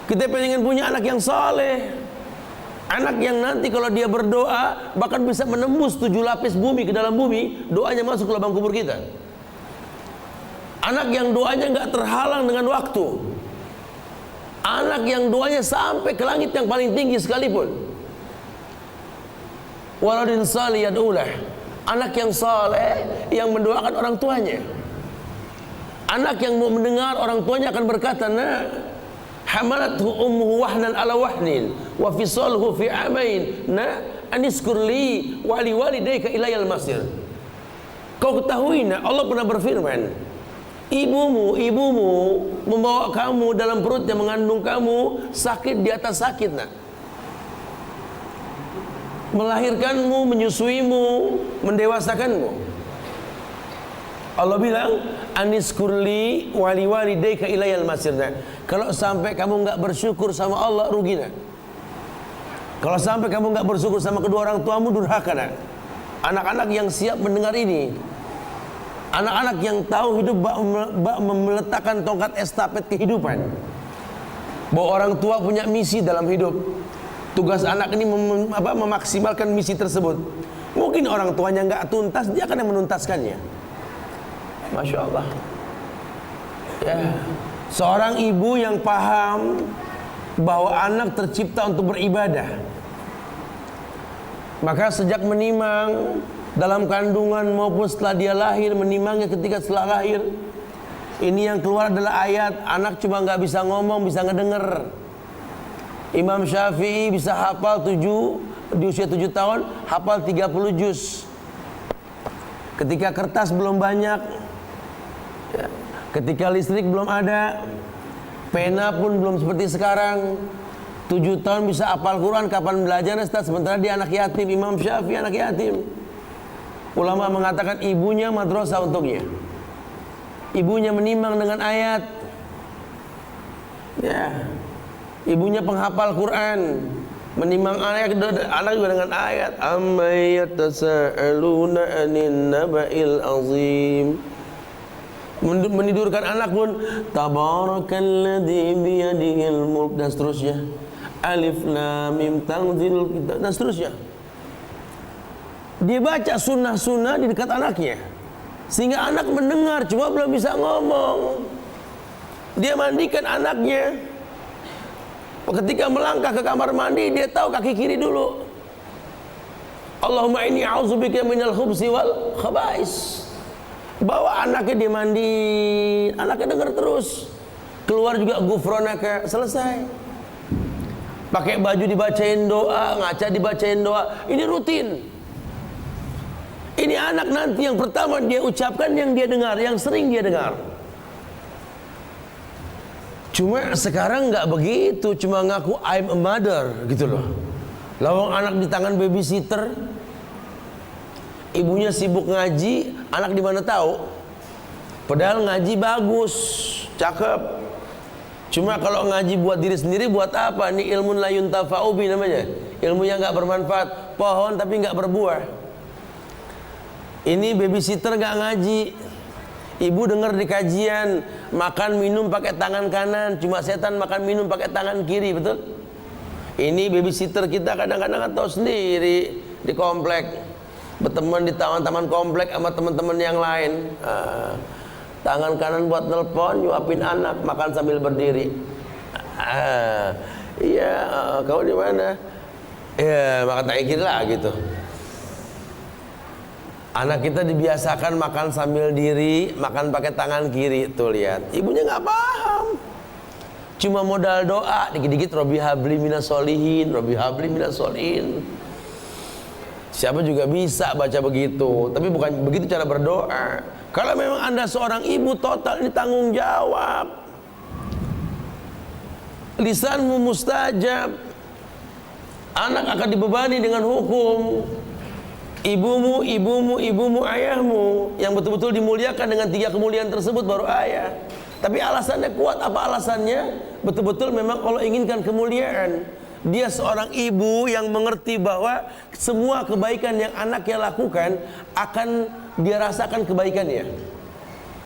Kita pengen punya anak yang saleh, anak yang nanti kalau dia berdoa bahkan bisa menembus 7 lapis bumi ke dalam bumi, doanya masuk ke lubang kubur kita. Anak yang doanya nggak terhalang dengan waktu. Anak yang doanya sampai ke langit yang paling tinggi sekalipun. Waladin salih yad'ulah. Anak yang saleh yang mendoakan orang tuanya. Anak yang mau mendengar orang tuanya akan berkata, "Nah, hamalathu ummuhu wahnan ala wahnin wa fisalhu fi amain, nah aniskur li wa li walidayka ilayal masir." Kau ketahui, nah, Allah pernah berfirman, ibumu membawa kamu dalam perutnya, mengandung kamu sakit di atas sakit, nak, melahirkanmu, menyusuimu, mendewasakanmu. Allah bilang, aniskurli wali walidayka ilayal masirna. Kalau sampai kamu nggak bersyukur sama Allah, rugi, nak. Kalau sampai kamu nggak bersyukur sama kedua orang tuamu, durhaka, nak. Anak-anak yang siap mendengar ini, anak-anak yang tahu hidup meletakkan tongkat estafet kehidupan, bahwa orang tua punya misi dalam hidup. Tugas anak ini memaksimalkan misi tersebut. Mungkin orang tuanya nggak tuntas, dia akan yang menuntaskannya. Masya Allah, ya. Seorang ibu yang paham bahwa anak tercipta untuk beribadah, maka sejak menimang dalam kandungan maupun setelah dia lahir, menimangnya ketika setelah lahir, ini yang keluar adalah ayat. Anak cuma nggak bisa ngomong, bisa ngedenger. Imam Syafi'i bisa hafal di usia 7 tahun, hafal 30 juz. Ketika kertas belum banyak, ya, ketika listrik belum ada, pena pun belum seperti sekarang, 7 tahun bisa hafal Quran, kapan belajarnya, sementara dia anak yatim. Imam Syafi'i anak yatim. Ulama mengatakan ibunya madrasah untuknya. Ibunya menimang dengan ayat, ya. Ibunya penghafal Quran, menimang ayat, anak juga dengan ayat. Amma yatasaaluna anin naba'il azim. Menidurkan anak pun tabarakalladzi biyadihil mulk, dan seterusnya. Alif lam mim tanzilul kitab, dan seterusnya. Dia baca sunnah-sunnah di dekat anaknya, sehingga anak mendengar, cuma belum bisa ngomong. Dia mandikan anaknya. Ketika melangkah ke kamar mandi, dia tahu kaki kiri dulu. Allahumma inni a'udzubika minal khubsi wal khaba'is. Bawa anaknya dia mandi, anaknya dengar terus. Keluar juga gufronaka, selesai. Pakai baju dibacain doa, ngaca dibacain doa. Ini rutin. Ini anak nanti yang pertama dia ucapkan, yang dia dengar, yang sering dia dengar. Cuma sekarang nggak begitu, cuma ngaku I'm a mother gitu loh. Lawang anak di tangan babysitter, ibunya sibuk ngaji, anak di mana tahu? Padahal ngaji bagus, cakep. Cuma kalau ngaji buat diri sendiri, buat apa? Ini ilmu la yuntafa'u bi namanya. Ilmu yang nggak bermanfaat, pohon tapi nggak berbuah. Ini babysitter nggak ngaji. Ibu dengar di kajian, makan minum pakai tangan kanan, cuma setan makan minum pakai tangan kiri, betul? Ini babysitter kita kadang-kadang tahu sendiri di komplek, berteman di taman-taman komplek sama teman-teman yang lain. Tangan kanan buat nelpon, nyuapin anak, makan sambil berdiri. Iya, kau di mana? Ya, makan tangan kiri lah gitu. Anak kita dibiasakan makan sambil diri, makan pakai tangan kiri. Tuh lihat, ibunya nggak paham. Cuma modal doa, dikit-dikit Robbi habli minas solihin, Robbi habli minas solihin. Siapa juga bisa baca begitu, tapi bukan begitu cara berdoa. Kalau memang Anda seorang ibu, total ini tanggung jawab. Lisanmu mustajab. Anak akan dibebani dengan hukum. Ibumu, ayahmu yang betul-betul dimuliakan dengan 3 kemuliaan tersebut baru ayah. Tapi alasannya kuat, apa alasannya? Betul-betul memang Allah inginkan kemuliaan. Dia seorang ibu yang mengerti bahwa semua kebaikan yang anaknya lakukan akan dia rasakan kebaikannya.